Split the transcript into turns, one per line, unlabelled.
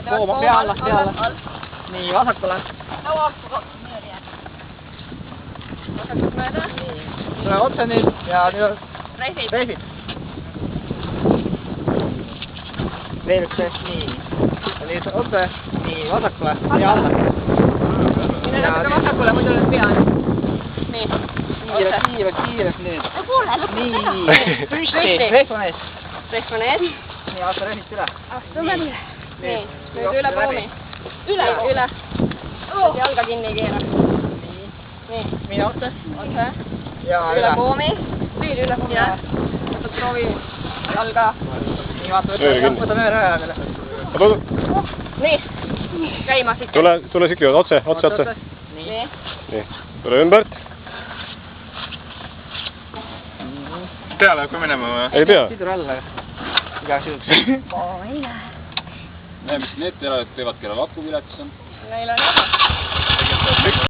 Pooma peale. Nii, vasakule.
Vasakut mööda.
Tule otse nüüd ja nüüd reisid. Veel üks sees, nii. Ja nüüd otse, nii, vasakule ja alla.
Mine natuke vasakule, muidu nüüd pean. Nii.
Kiirelt nüüd. Nii, püsti. Rehvon ees. Nii, aasta rehvist üle.
Nii, nüüd üle poomi. Üle. Jalga kinni ei keera. Nii.
Mine otse. Ja
Üle poomi. Veel üle poomi. Proovi jalga.
Nii, vaata, võtame ühe raja peale.
Nii. Käima siit.
Tule siit kõigepealt, otse.
Nii.
Tule ümber.
Peale hakkab minema või?
Ei pea.
Sidur alla. Igaks juhuks.
Mis need teevad, kelle lakupiletis on?
Neil on jah.